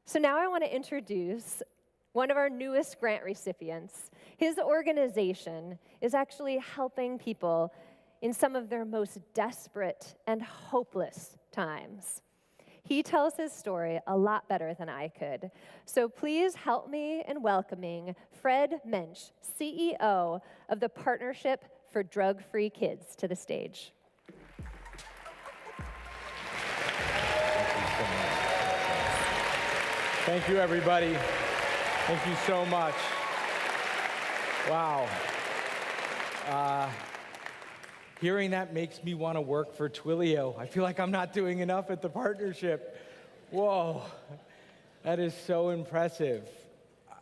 So now I want to introduce one of our newest grant recipients. His organization is actually helping people in some of their most desperate and hopeless times. He tells his story a lot better than I could. So please help me in welcoming Fred Muench, CEO of the Partnership for Drug-Free Kids, to the stage. Thank you, everybody. Thank you so much. Wow. Hearing that makes me want to work for Twilio. I feel like I'm not doing enough at the partnership. Whoa, that is so impressive.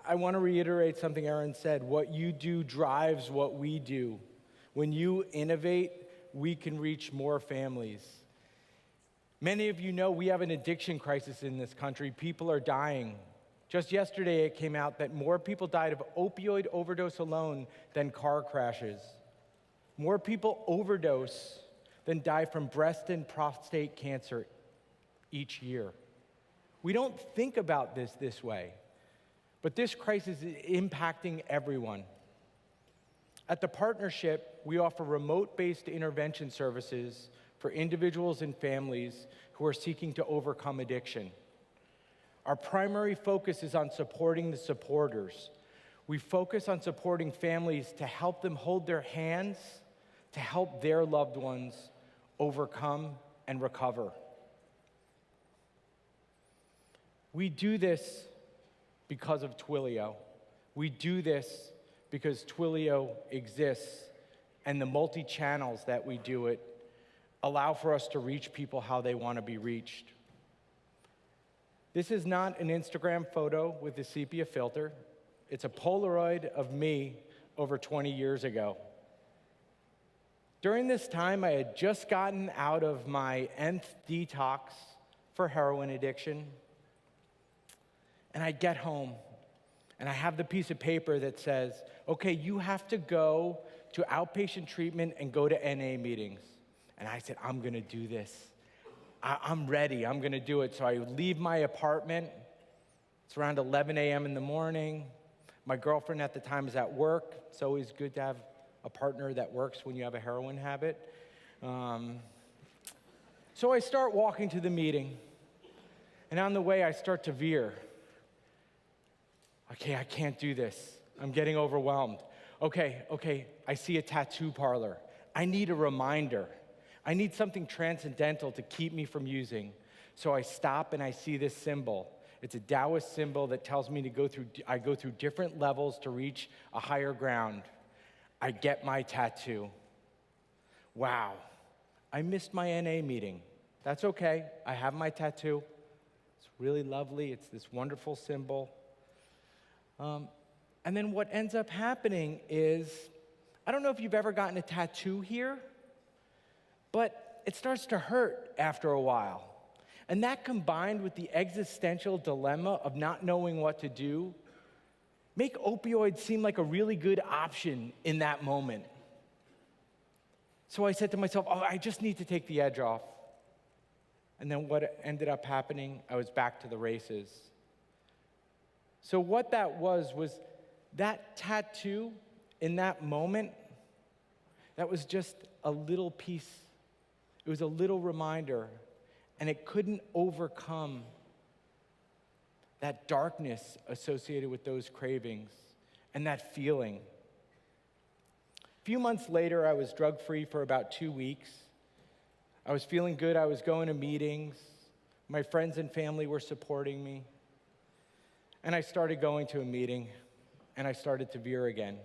I want to reiterate something Aaron said. What you do drives what we do. When you innovate, we can reach more families. Many of you know we have an addiction crisis in this country. People are dying. Just yesterday, it came out that more people died of opioid overdose alone than car crashes. More people overdose than die from breast and prostate cancer each year. We don't think about this way, but this crisis is impacting everyone. At the partnership, we offer remote-based intervention services for individuals and families who are seeking to overcome addiction. Our primary focus is on supporting the supporters. We focus on supporting families to help them hold their hands, to help their loved ones overcome and recover. We do this because of Twilio. We do this because Twilio exists, and the multi-channels that we do it allow for us to reach people how they want to be reached. This is not an Instagram photo with a sepia filter. It's a Polaroid of me over 20 years ago. During this time, I had just gotten out of my nth detox for heroin addiction, and I get home, and I have the piece of paper that says, okay, you have to go to outpatient treatment and go to NA meetings. And I said, I'm gonna do this. I'm ready, I'm gonna do it. So I leave my apartment. It's around 11 a.m. in the morning. My girlfriend at the time is at work. It's always good to have a partner that works when you have a heroin habit. So I start walking to the meeting, and on the way I start to veer. Okay, I can't do this. I'm getting overwhelmed. Okay, I see a tattoo parlor. I need a reminder. I need something transcendental to keep me from using. So I stop and I see this symbol. It's a Taoist symbol that tells me I go through different levels to reach a higher ground. I get my tattoo. Wow, I missed my NA meeting. That's okay, I have my tattoo. It's really lovely, it's this wonderful symbol. And then what ends up happening is, I don't know if you've ever gotten a tattoo here, but it starts to hurt after a while. And that combined with the existential dilemma of not knowing what to do, make opioids seem like a really good option in that moment. So I said to myself, I just need to take the edge off. And then what ended up happening, I was back to the races. So what that was that tattoo in that moment, that was just a little piece. It was a little reminder, and it couldn't overcome that darkness associated with those cravings and that feeling. A few months later, I was drug-free for about 2 weeks. I was feeling good. I was going to meetings. My friends and family were supporting me. And I started going to a meeting, and I started to veer again.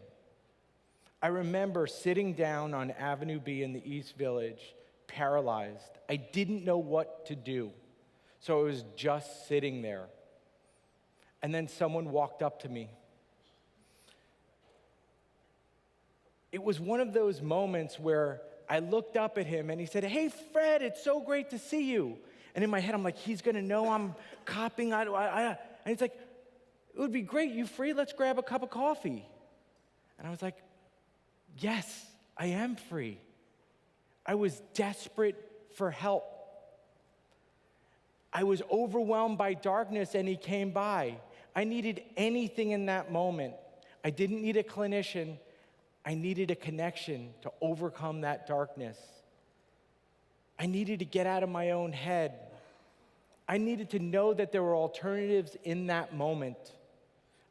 I remember sitting down on Avenue B in the East Village, paralyzed. I didn't know what to do, so I was just sitting there. And then someone walked up to me. It was one of those moments where I looked up at him and he said, "Hey, Fred, it's so great to see you." And in my head, I'm like, he's gonna know I'm copying. And he's like, "It would be great, you free? Let's grab a cup of coffee." And I was like, yes, I am free. I was desperate for help. I was overwhelmed by darkness and he came by. I needed anything in that moment. I didn't need a clinician. I needed a connection to overcome that darkness. I needed to get out of my own head. I needed to know that there were alternatives in that moment.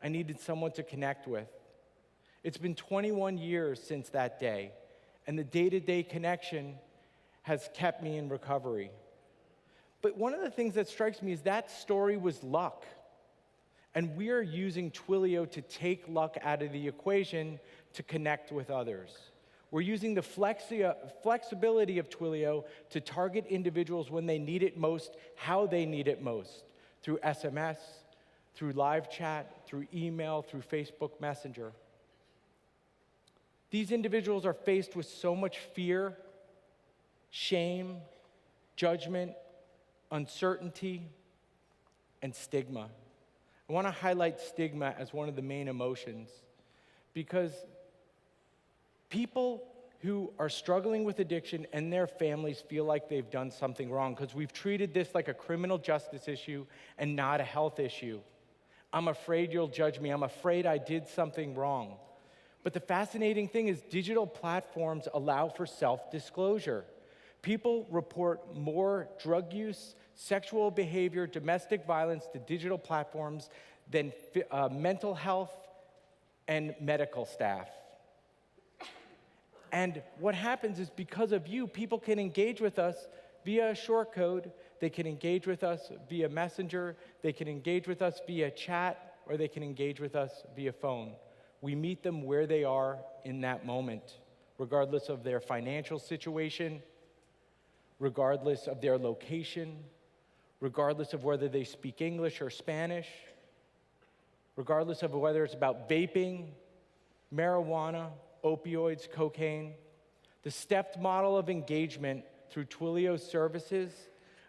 I needed someone to connect with. It's been 21 years since that day, and the day-to-day connection has kept me in recovery. But one of the things that strikes me is that story was luck. And we are using Twilio to take luck out of the equation to connect with others. We're using the flexibility of Twilio to target individuals when they need it most, how they need it most, through SMS, through live chat, through email, through Facebook Messenger. These individuals are faced with so much fear, shame, judgment, uncertainty, and stigma. I want to highlight stigma as one of the main emotions because people who are struggling with addiction and their families feel like they've done something wrong because we've treated this like a criminal justice issue and not a health issue. I'm afraid you'll judge me. I'm afraid I did something wrong. But the fascinating thing is digital platforms allow for self-disclosure. People report more drug use, sexual behavior, domestic violence to digital platforms than mental health and medical staff. And what happens is because of you, people can engage with us via a short code, they can engage with us via Messenger, they can engage with us via chat, or they can engage with us via phone. We meet them where they are in that moment, regardless of their financial situation, regardless of their location, regardless of whether they speak English or Spanish, regardless of whether it's about vaping, marijuana, opioids, cocaine. The stepped model of engagement through Twilio's services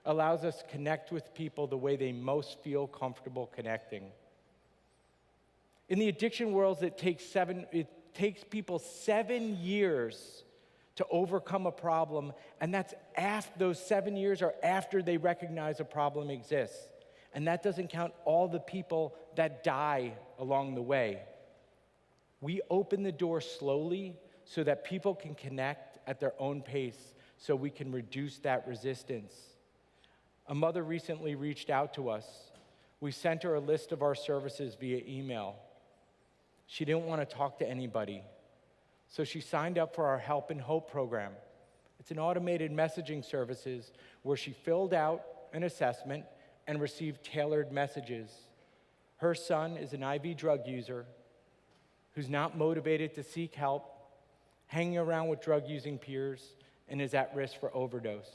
allows us to connect with people the way they most feel comfortable connecting. In the addiction world, it takes people 7 years to overcome a problem, and that's after those 7 years are after they recognize a problem exists. And that doesn't count all the people that die along the way. We open the door slowly so that people can connect at their own pace so we can reduce that resistance. A mother recently reached out to us. We sent her a list of our services via email. She didn't want to talk to anybody, so she signed up for our Help and Hope program. It's an automated messaging services where she filled out an assessment and received tailored messages. Her son is an IV drug user who's not motivated to seek help, hanging around with drug-using peers, and is at risk for overdose.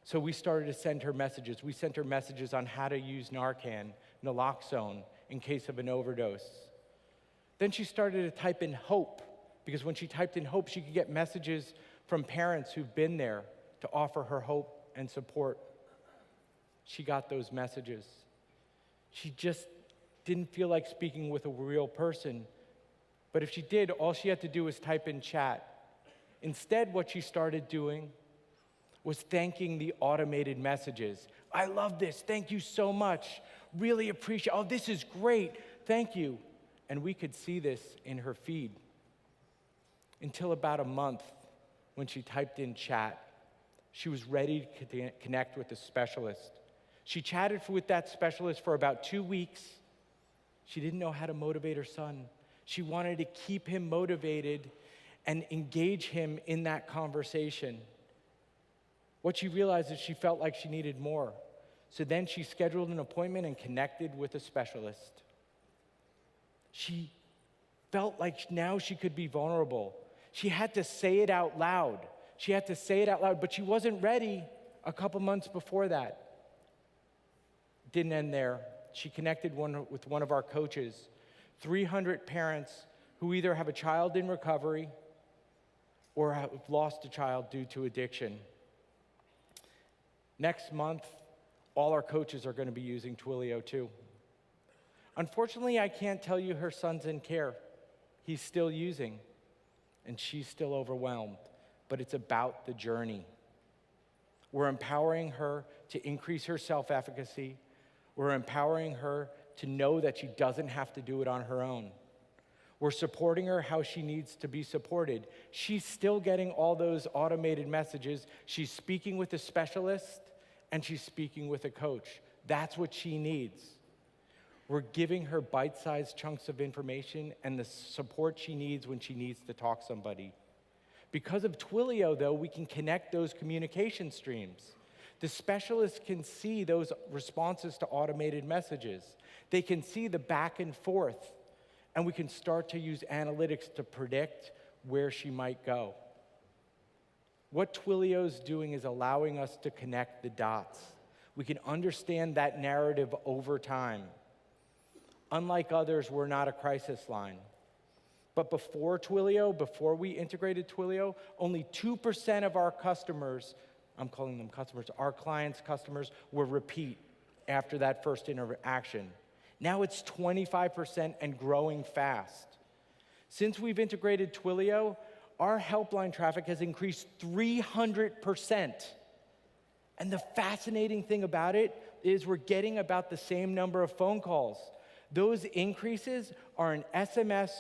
So we started to send her messages. We sent her messages on how to use Narcan, naloxone, in case of an overdose. Then she started to type in hope, because when she typed in hope, she could get messages from parents who've been there to offer her hope and support. She got those messages. She just didn't feel like speaking with a real person. But if she did, all she had to do was type in chat. Instead, what she started doing was thanking the automated messages. I love this. Thank you so much. Really appreciate. Oh, this is great. Thank you. And we could see this in her feed until about a month when she typed in chat. She was ready to connect with a specialist. She chatted with that specialist for about 2 weeks. She didn't know how to motivate her son. She wanted to keep him motivated and engage him in that conversation. What she realized is she felt like she needed more. So then she scheduled an appointment and connected with a specialist. She felt like now she could be vulnerable. She had to say it out loud. She had to say it out loud, but she wasn't ready a couple months before that. Didn't end there. She connected with one of our coaches, 300 parents who either have a child in recovery or have lost a child due to addiction. Next month, all our coaches are going to be using Twilio too. Unfortunately, I can't tell you her son's in care. He's still using, and she's still overwhelmed, but it's about the journey. We're empowering her to increase her self-efficacy. We're empowering her to know that she doesn't have to do it on her own. We're supporting her how she needs to be supported. She's still getting all those automated messages. She's speaking with a specialist, and she's speaking with a coach. That's what she needs. We're giving her bite-sized chunks of information and the support she needs when she needs to talk to somebody. Because of Twilio, though, we can connect those communication streams. The specialists can see those responses to automated messages. They can see the back and forth, and we can start to use analytics to predict where she might go. What Twilio's doing is allowing us to connect the dots. We can understand that narrative over time. Unlike others, we're not a crisis line. But before Twilio, before we integrated Twilio, only 2% of our customers, I'm calling them customers, our clients' customers, were repeat after that first interaction. Now it's 25% and growing fast. Since we've integrated Twilio, our helpline traffic has increased 300%. And the fascinating thing about it is we're getting about the same number of phone calls. Those increases are in SMS,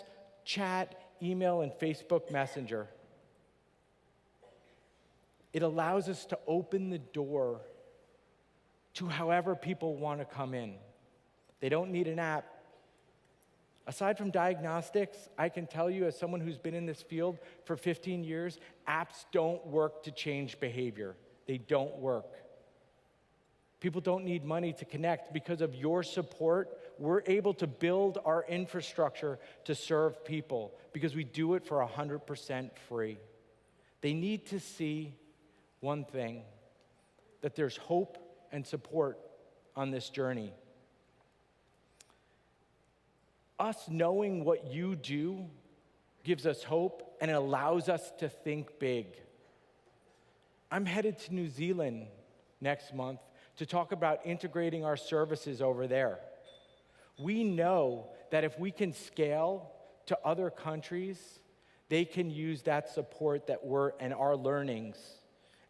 chat, email, and Facebook Messenger. It allows us to open the door to however people want to come in. They don't need an app. Aside from diagnostics, I can tell you as someone who's been in this field for 15 years, apps don't work to change behavior. They don't work. People don't need money to connect. Because of your support, we're able to build our infrastructure to serve people because we do it for 100% free. They need to see one thing, that there's hope and support on this journey. Us knowing what you do gives us hope and it allows us to think big. I'm headed to New Zealand next month to talk about integrating our services over there. We know that if we can scale to other countries, they can use that support that we're and our learnings,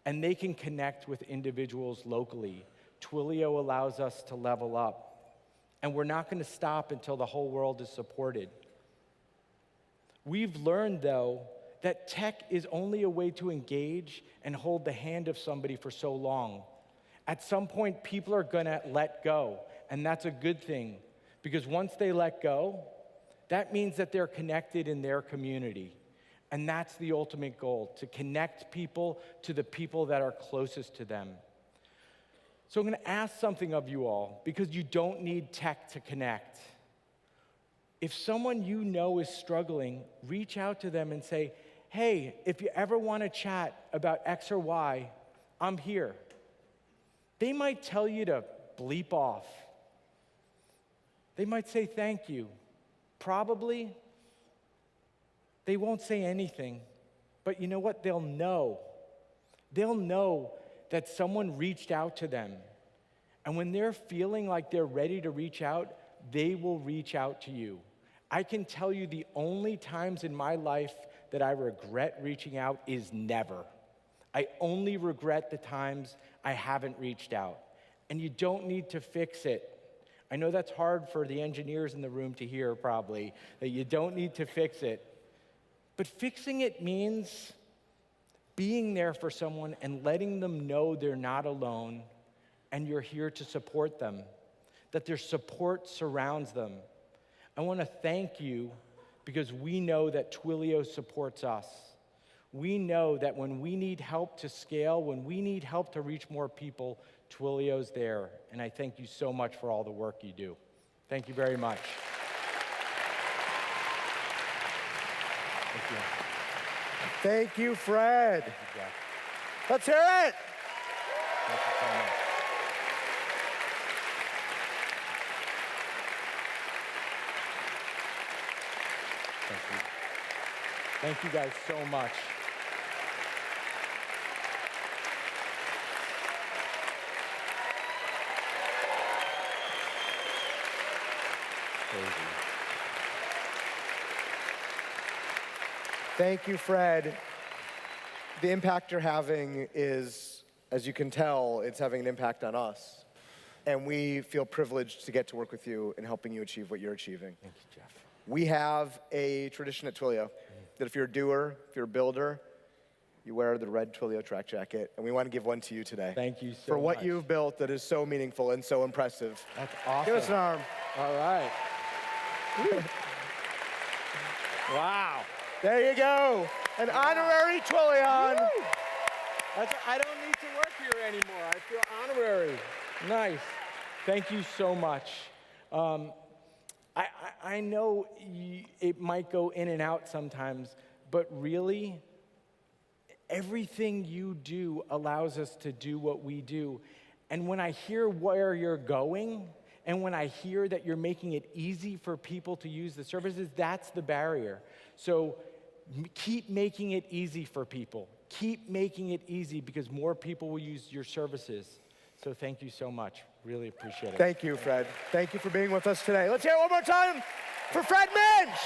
and they can connect with individuals locally. Twilio allows us to level up, and we're not going to stop until the whole world is supported. We've learned, though, that tech is only a way to engage and hold the hand of somebody for so long. At some point, people are going to let go, and that's a good thing, because once they let go, that means that they're connected in their community. And that's the ultimate goal, to connect people to the people that are closest to them. So I'm going to ask something of you all, because you don't need tech to connect. If someone you know is struggling, reach out to them and say, hey, if you ever want to chat about X or Y, I'm here. They might tell you to bleep off. They might say thank you. Probably, they won't say anything. But you know what? They'll know. They'll know that someone reached out to them. And when they're feeling like they're ready to reach out, they will reach out to you. I can tell you the only times in my life that I regret reaching out is never. I only regret the times I haven't reached out. And you don't need to fix it. I know that's hard for the engineers in the room to hear, probably, that you don't need to fix it. But fixing it means being there for someone and letting them know they're not alone and you're here to support them, that their support surrounds them. I want to thank you because we know that Twilio supports us. We know that when we need help to scale, when we need help to reach more people, Twilio's there. And I thank you so much for all the work you do. Thank you very much. Thank you. Thank you, Fred. Thank you, Jack. Let's hear it. Thank you so much. Thank you. Thank you guys so much. Crazy. Thank you, Fred. The impact you're having is As you can tell, it's having an impact on us. And we feel privileged to get to work with you in helping you achieve what you're achieving. Thank you, Jeff. We have a tradition at Twilio that if you're a doer, if you're a builder, you wear the red Twilio track jacket, and we want to give one to you today. Thank you so for what much. you've built that is so meaningful and so impressive. That's awesome. Give us an arm. All right. Wow. There you go. An honorary Twilion. I don't need to work here anymore. I feel honorary. Nice. Thank you so much. I know it might go in and out sometimes, but really, everything you do allows us to do what we do. And when I hear where you're going, and when I hear that you're making it easy for people to use the services, that's the barrier. So keep making it easy for people. Keep making it easy because more people will use your services. So thank you so much. Really appreciate it. Thank you, Fred. Thank you for being with us today. Let's hear it one more time for Fred Muench.